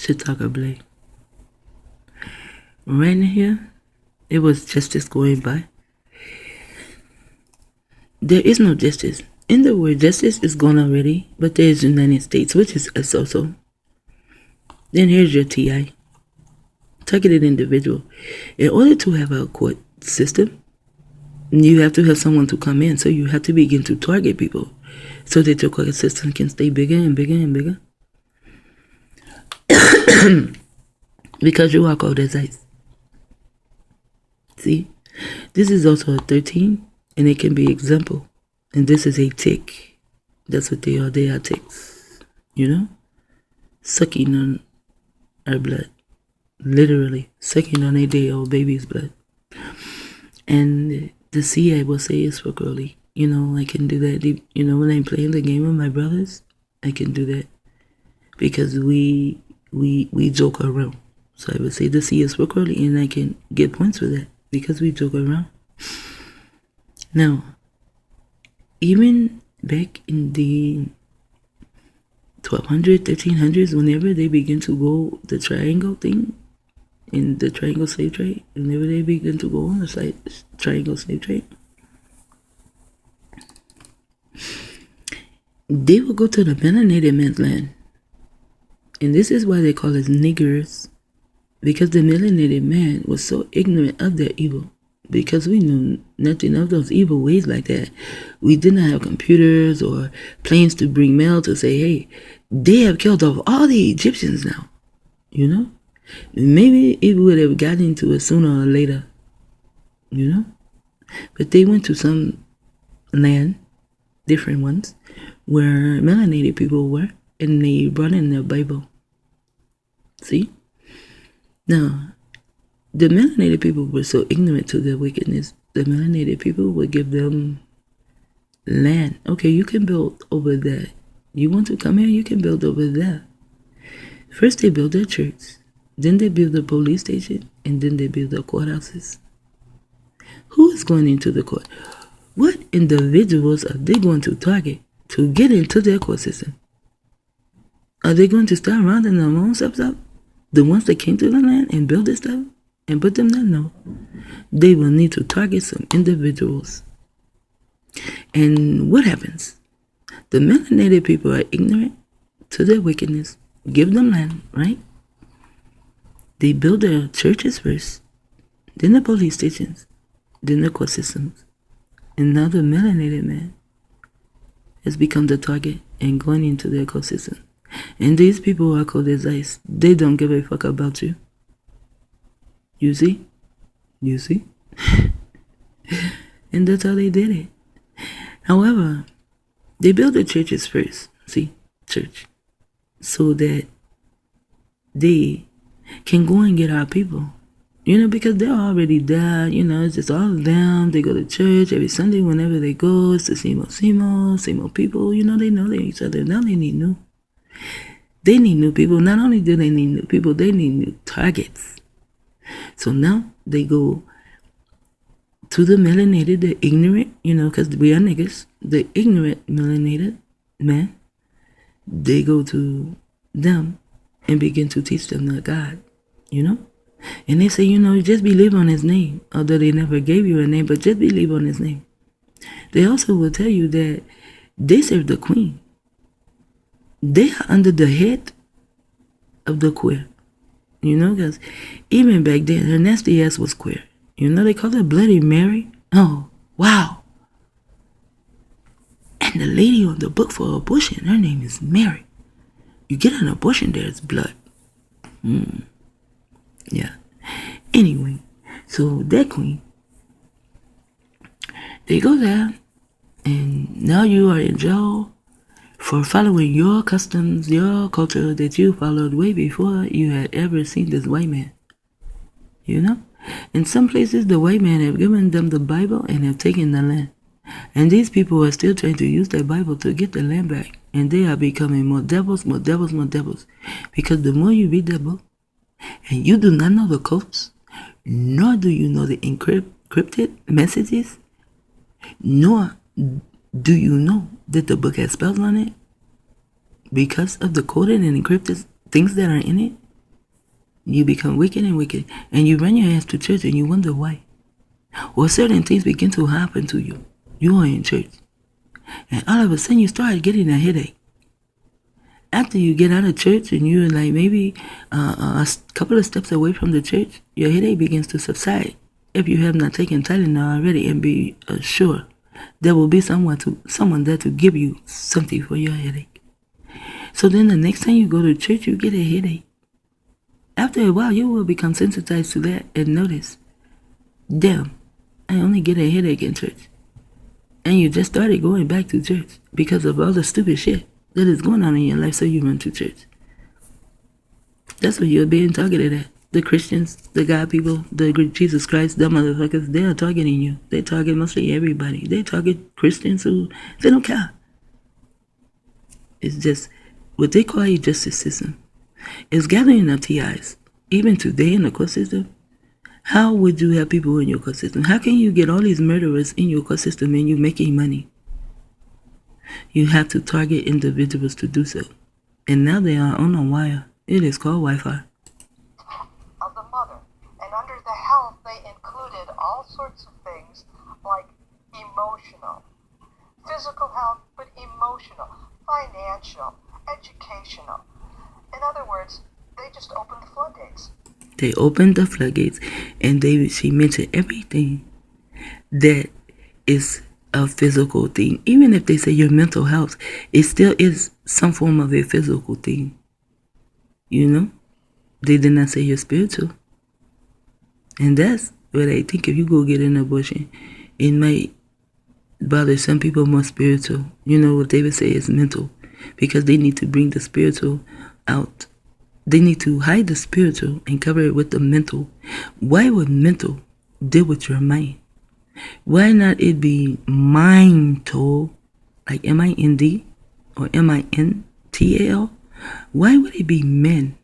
Blake. Right here, it was justice going by. There is no justice. In the word, justice is gone already, but there is United States, which is us also. Then here's your TI. Targeted individual. In order to have a court system, you have to have someone to come in. So you have to begin to target people so that your court system can stay bigger and bigger and bigger. Because you are called as ice. See? This is also a 13, and it can be example. And this is a tick. That's what they are. They are ticks. You know? Sucking on our blood. Literally. Sucking on a day-old baby's blood. And the C, I will say, is for girly. You know, I can do that. You know, when I'm playing the game with my brothers, I can do that. Because we joke around. So I would say the C is for girly, and I can get points for that. Because we joke around. Now, even back in the 1200s, 1300s, whenever they begin to go the triangle thing, in the triangle slave trade, whenever they begin to go on the triangle slave trade, they will go to the melanated man's land. And this is why they call us niggers. Because the melanated man was so ignorant of their evil. Because we knew nothing of those evil ways like that. We did not have computers or planes to bring mail to say, hey, they have killed off all the Egyptians now. You know? Maybe it would have gotten into it sooner or later. You know? But they went to some land, different ones, where melanated people were, and they brought in their Bible. See? Now, the melanated people were so ignorant to their wickedness, the melanated people would give them land. Okay, you can build over there. You want to come here, you can build over there. First they build their church, then they build the police station, and then they build the courthouses. Who is going into the court? What individuals are they going to target to get into their court system? Are they going to start rounding their own stuff up? The ones that came to the land and built this stuff and put them there? No. They will need to target some individuals. And what happens? The melanated people are ignorant to their wickedness. Give them land, right? They build their churches first, then the police stations, then the court systems. And now the melanated man has become the target and going into their court system. And these people are called as ice. They don't give a fuck about you. You see? You see? And that's how they did it. However, they built the churches first. See? Church. So that they can go and get our people. You know, because they're already there. You know, it's just all of them. They go to church every Sunday whenever they go. It's the same old people. You know each other. Now they need new. They need new people. Not only do they need new people, they need new targets. So now they go to the melanated, the ignorant, you know, because we are niggas, the ignorant melanated man. They go to them and begin to teach them the God, you know. And they say, you know, just believe on his name. Although they never gave you a name, but just believe on his name. They also will tell you that they serve the queen. They are under the head of the queer. You know, because even back then, her nasty ass was queer. You know, they call her Bloody Mary. Oh, wow. And the lady on the book for abortion, her name is Mary. You get an abortion, there's blood. Yeah. Anyway, so that queen, they go there, and now you are in jail for following your customs, your culture that you followed way before you had ever seen this white man. You know? In some places, the white man have given them the Bible and have taken the land. And these people are still trying to use their Bible to get the land back. And they are becoming more devils. Because the more you read the book, and you do not know the codes, nor do you know the encrypted messages, nor do you know that the book has spells on it, because of the coded and encrypted things that are in it, You become wicked and wicked, and you run your ass to church and you wonder why. Or certain things begin to happen to you. You are in church, and all of a sudden you start getting a headache. After you get out of church and you're like maybe a couple of steps away from the church, your headache begins to subside. If you have not taken Tylenol already, and be sure there will be someone there to give you something for your headache. So then the next time you go to church, you get a headache. After a while, you will become sensitized to that and notice, damn, I only get a headache in church. And you just started going back to church because of all the stupid shit that is going on in your life, so you run to church. That's what you're being targeted at. The Christians, the God people, the Jesus Christ, the motherfuckers, they are targeting you. They target mostly everybody. They target Christians who, they don't care. It's just what they call a justice system. It's gathering up TIs. Even today in the court system, how would you have people in your court system? How can you get all these murderers in your court system and you're making money? You have to target individuals to do so. And now they are on a wire. It is called Wi-Fi. Of the mother. And under the health, they included all sorts of things like emotional, physical health, but emotional, financial, educational. In other words, they just opened the floodgates. They opened the floodgates, and she mentioned everything that is a physical thing. Even if they say your mental health, it still is some form of a physical thing. You know? They did not say your spiritual. And that's what I think if you go get an abortion, it might bother some people more spiritual. You know what they would say is mental. Because they need to bring the spiritual out. They need to hide the spiritual and cover it with the mental. Why would mental deal with your mind? Why not it be mindful, like M-I-N-D or M-I-N-T-A-L? Why would it be men?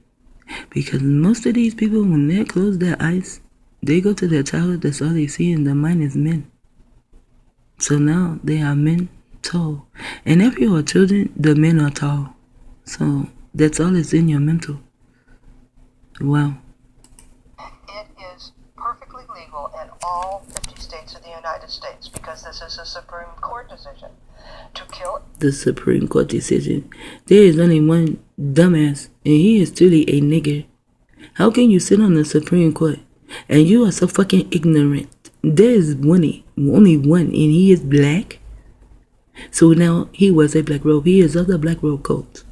Because most of these people, when they close their eyes, they go to their childhood, that's all they see, and their mind is men. So now they are men tall. And if you are children, the men are tall. So that's all that's in your mental. Wow. It is perfectly legal in all 50 states of the United States because this is a Supreme Court decision to kill. The Supreme Court decision. There is only one dumbass, and he is truly a nigger. How can you sit on the Supreme Court and you are so fucking ignorant? There is only one, and he is black. So now he wears a black robe. He is of the black robe cult.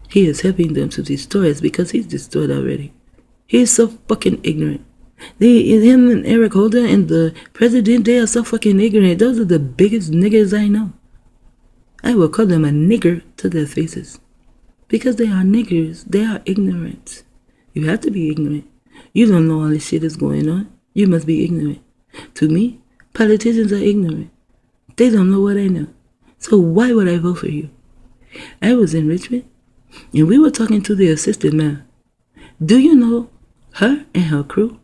He is helping them to destroy us because he's destroyed already. He is so fucking ignorant. Him and Eric Holder and the president, they are so fucking ignorant. Those are the biggest niggers I know. I will call them a nigger to their faces. Because they are niggers. They are ignorant. You have to be ignorant. You don't know all this shit is going on. You must be ignorant. To me, politicians are ignorant. They don't know what I know. So why would I vote for you? I was in Richmond, and we were talking to the assistant man. Do you know her and her crew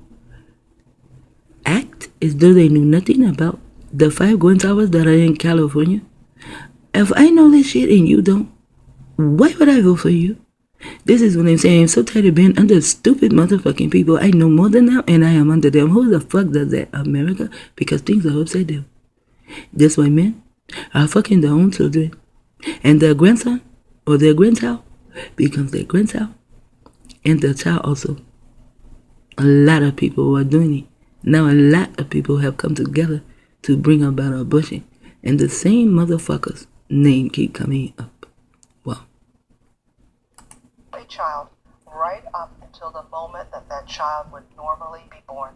act as though they knew nothing about the 5 gun towers that are in California? If I know this shit and you don't, why would I vote for you? This is what I'm saying. I'm so tired of being under stupid motherfucking people. I know more than them, and I am under them. Who the fuck does that? America? Because things are upside down. That's why men are fucking their own children. And their grandson or their grandchild becomes their grandchild. And their child also. A lot of people are doing it. Now a lot of people have come together to bring about abortion. And the same motherfuckers' name keep coming up. Wow. A child right up until the moment that that child would normally be born.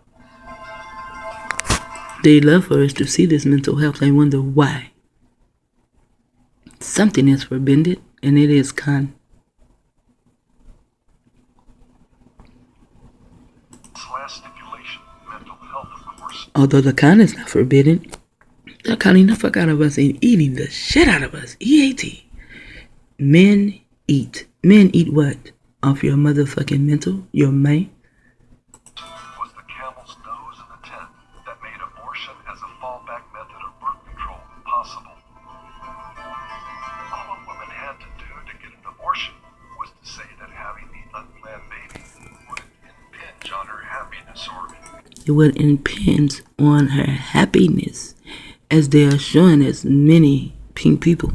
They love for us to see this mental health. I wonder why. Something is forbidden, and it is con. Stipulation, mental health, of course. Although the con is not forbidden, they're conning the fuck out of us and eating the shit out of us. EAT. Men eat. Men eat what? Off your motherfucking mental? Your mind? Was the camel's nose in the tent that made abortion as a fallback method of birth control possible. All a woman had to do to get an abortion was to say that having the unplanned baby It would impinge on her happiness, as they are showing us many pink people.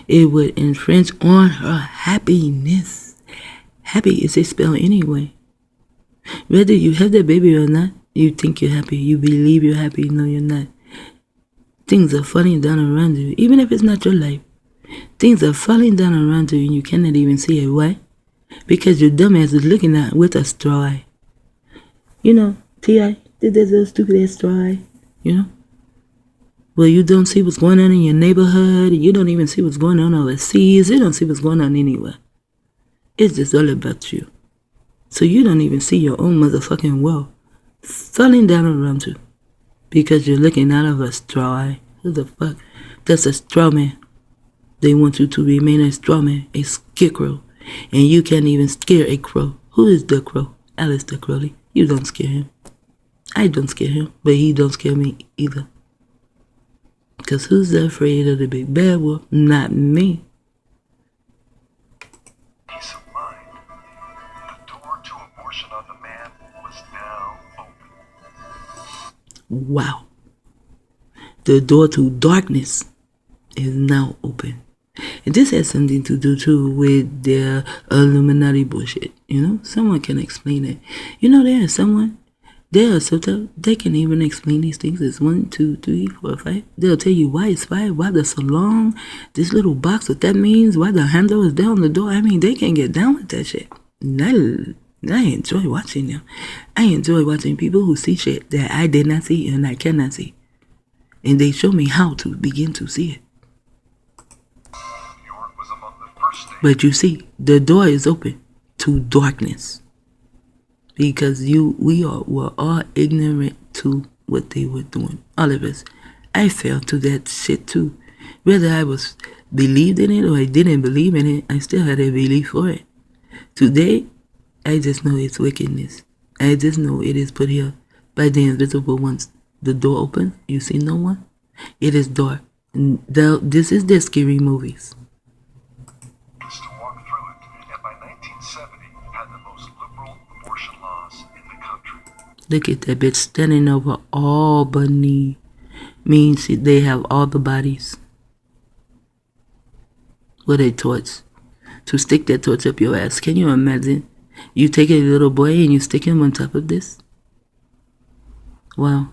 It would infringe on her happiness. Happy is a spell anyway. Whether you have that baby or not, you think you're happy. You believe you're happy. No, you're not. Things are falling down around you, even if it's not your life. Things are falling down around you and you cannot even see it. Why? Because your dumbass is looking at with a desTrOY. You know, T.I. did that little stupid ass desTrOY. You know? Well, you don't see what's going on in your neighborhood. You don't even see what's going on overseas. You don't see what's going on anywhere. It's just all about you. So you don't even see your own motherfucking world falling down around you because you're looking out of a desTrOY. Who the fuck? That's a straw man. They want you to remain a straw man, a scarecrow. And you can't even scare a crow. Who is the crow? Alistair Crowley. You don't scare him. I don't scare him, but he don't scare me either. Because who's afraid of the big bad wolf? Not me. Peace of mind. The door to abortion on demand was now open. Wow. The door to darkness is now open. And this has something to do too with their Illuminati bullshit. You know, someone can explain it. You know, they are so tough, they can even explain these things. It's 1, 2, 3, 4, 5. They'll tell you why it's 5, why they're so long, this little box, what that means, why the handle is down the door. I mean, they can get down with that shit. And I enjoy watching them. I enjoy watching people who see shit that I did not see and I cannot see. And they show me how to begin to see it. York was among the first states. But you see, the door is open to darkness. Because were all ignorant to what they were doing. All of us. I fell to that shit too. Whether I was believed in it or I didn't believe in it, I still had a belief for it. Today, I just know it's wickedness. I just know it is put here by the invisible ones. The door open, you see no one. It is dark. This is their scary movies. To walk through it, and by 1970 had the most liberal abortion laws in the country. Look at that bitch standing over Albany. Means they have all the bodies. With a torch. To stick that torch up your ass. Can you imagine? You take a little boy and you stick him on top of this? Wow.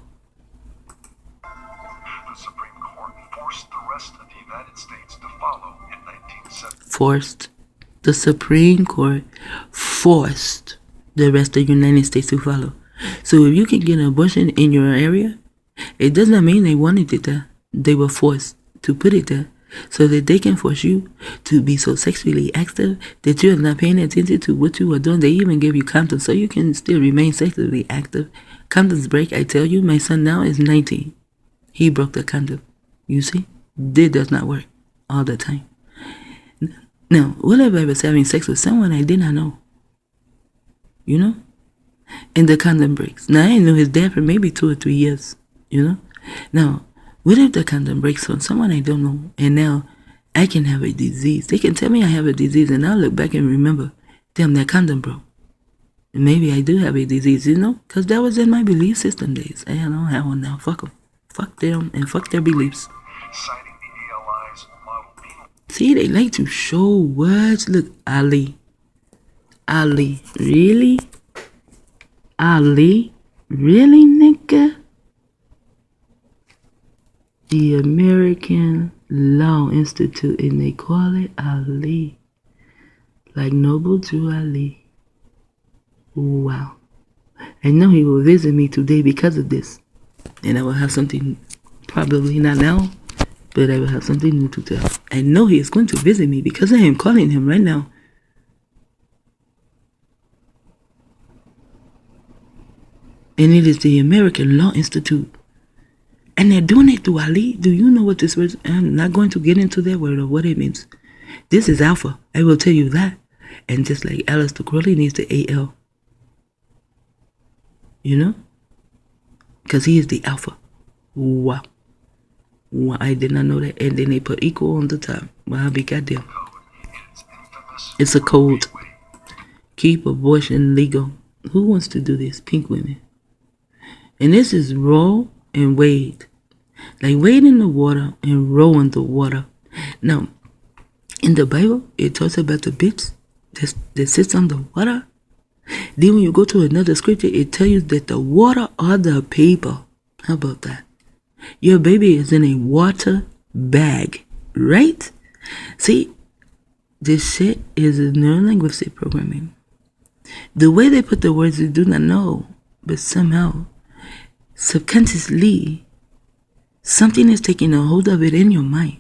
The Supreme Court forced the rest of the United States to follow in 1970. Forced. The Supreme Court forced the rest of the United States to follow. So if you can get an abortion in your area, it does not mean they wanted it there. They were forced to put it there so that they can force you to be so sexually active that you're not paying attention to what you are doing. They even give you condoms so you can still remain sexually active. Condoms break, I tell you. My son now is 19. He broke the condom. You see? It does not work all the time. Now, what if I was having sex with someone I did not know? You know? And the condom breaks. Now, I knew his dad for maybe 2 or 3 years. You know? Now, what if the condom breaks on someone I don't know, and now I can have a disease? They can tell me I have a disease, and I'll look back and remember, damn, that condom broke. And maybe I do have a disease, you know? Because that was in my belief system days. I don't have one now. Fuck them. Fuck them and fuck their beliefs. Citing the ALI's model penal. See, they like to show words. Look, Ali. Ali. Really? Ali? Really, nigga? The American Law Institute, and they call it Ali. Like Noble Drew Ali. Wow. I know he will visit me today because of this. And I will have something, probably not now, but I will have something new to tell. I know he is going to visit me because I am calling him right now. And it is the American Law Institute. And they're doing it to Ali. Do you know what this word is? I'm not going to get into that word or what it means. This is alpha. I will tell you that. And just like Alistair Crowley needs the AL. You know? Because he is the alpha. Wow. Wow. I did not know that. And then they put equal on the top. Well, I'll be goddamn. It's a code. Keep abortion legal. Who wants to do this? Pink women. And this is roll and wade. Like wade in the water and roll in the water. Now, in the Bible, it talks about the bitch that sits on the water. Then when you go to another scripture, it tells you that the water are the people. How about that? Your baby is in a water bag, right? See, this shit is a neurolinguistic programming. The way they put the words, you do not know, but somehow, subconsciously, something is taking a hold of it in your mind.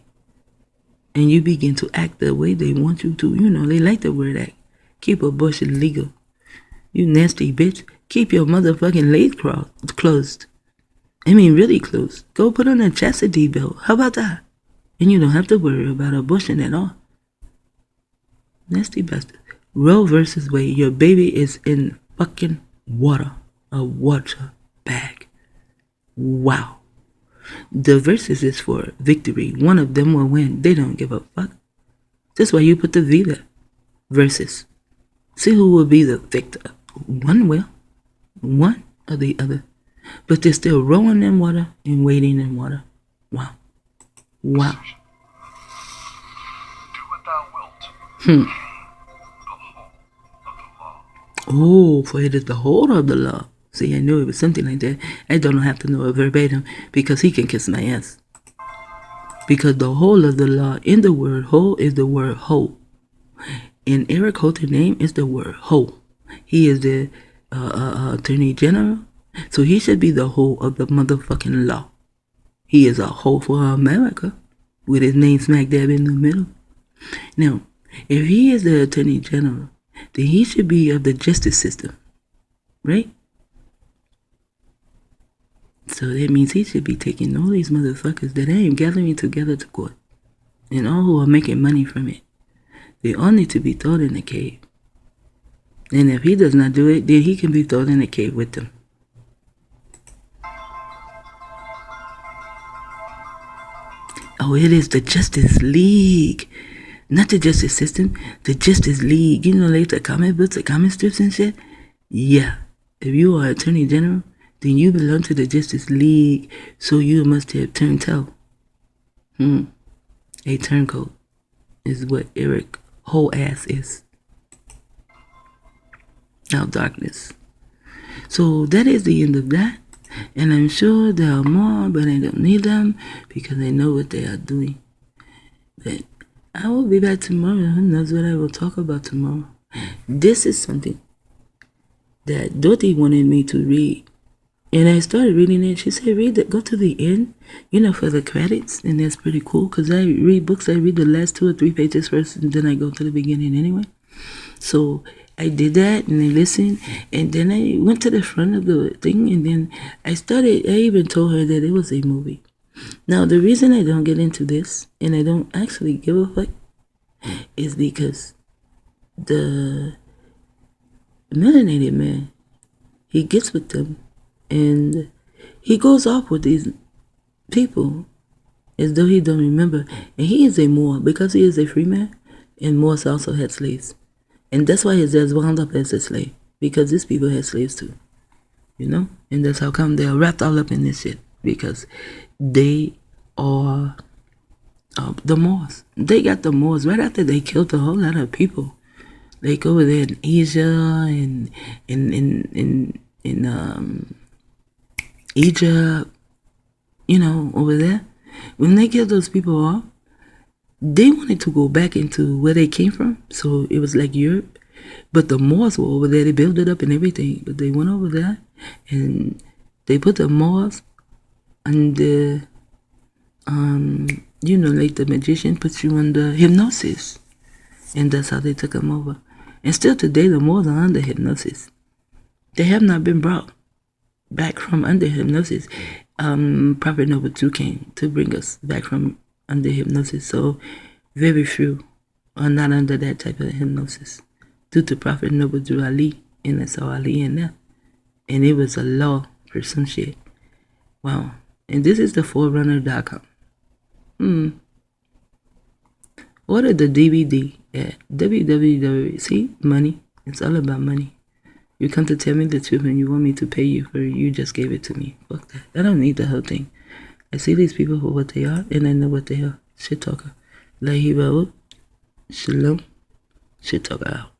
And you begin to act the way they want you to. You know, they like the word act. Keep abortion legal. You nasty bitch. Keep your motherfucking legs closed. I mean, really closed. Go put on a chastity belt. How about that? And you don't have to worry about abortion at all. Nasty bastard. Roe versus Wade. Your baby is in fucking water. A water bag. Wow. The verses is for victory. One of them will win. They don't give a fuck. That's why you put the V there. Versus. See who will be the victor. One will. One or the other. But they're still rowing in water and wading in water. Wow. Wow. Do what thou wilt. The whole of the law. Oh, for it is the whole of the law. See, I knew it was something like that. I don't have to know it verbatim because he can kiss my ass. Because the whole of the law in the word whole is the word whole. And Eric Holter's name is the word whole. He is the Attorney General. So he should be the whole of the motherfucking law. He is a whole for America with his name smack dab in the middle. Now, if he is the Attorney General, then he should be of the justice system. Right? So that means he should be taking all these motherfuckers that ain't gathering together to court. And all who are making money from it. They all need to be thrown in a cave. And if he does not do it, then he can be thrown in a cave with them. Oh, it is the Justice League. Not the Justice System. The Justice League. You know, like the comic books, the comic strips and shit? Yeah. If you are Attorney General, then you belong to the Justice League. So you must have turned toe. A turncoat is what Eric whole ass is. Now darkness. So that is the end of that. And I'm sure there are more, but I don't need them because I know what they are doing. But I will be back tomorrow. Who knows what I will talk about tomorrow? This is something that Dorothy wanted me to read. And I started reading it. She said, read it, go to the end, you know, for the credits. And that's pretty cool because I read books. I read the last 2 or 3 pages first and then I go to the beginning anyway. So I did that and I listened, and then I went to the front of the thing, and then I even told her that it was a movie. Now, the reason I don't get into this, and I don't actually give a fuck, is because the melanated man, he gets with them, and he goes off with these people as though he don't remember. And he is a Moor, because he is a free man, and Moors also had slaves. And that's why his dad's wound up as a slave. Because these people had slaves too. You know? And that's how come they're wrapped all up in this shit. Because they are the Moors. They got the Moors right after they killed a whole lot of people. Like over there in Asia and in Egypt. You know, over there. When they killed those people off, they wanted to go back into where they came from, so it was like Europe. But the Moors were over there, they built it up and everything. But they went over there, and they put the Moors under, you know, like the magician puts you under hypnosis. And that's how they took them over. And still today, the Moors are under hypnosis. They have not been brought back from under hypnosis. Prophet Noble 2 came to bring us back from under hypnosis, so very few are not under that type of hypnosis due to Prophet Noble Drew Ali, and that's how Ali in there. And it was a law for some shit. Wow. And this is the forerunner.com. Order the DVD at www. See, money. It's all about money. You come to tell me the truth and you want me to pay you for it. You just gave it to me. Fuck that. I don't need the whole thing. I see these people for what they are, and I know what they are. Shit talker. Lahi Shalom. Shit talker out.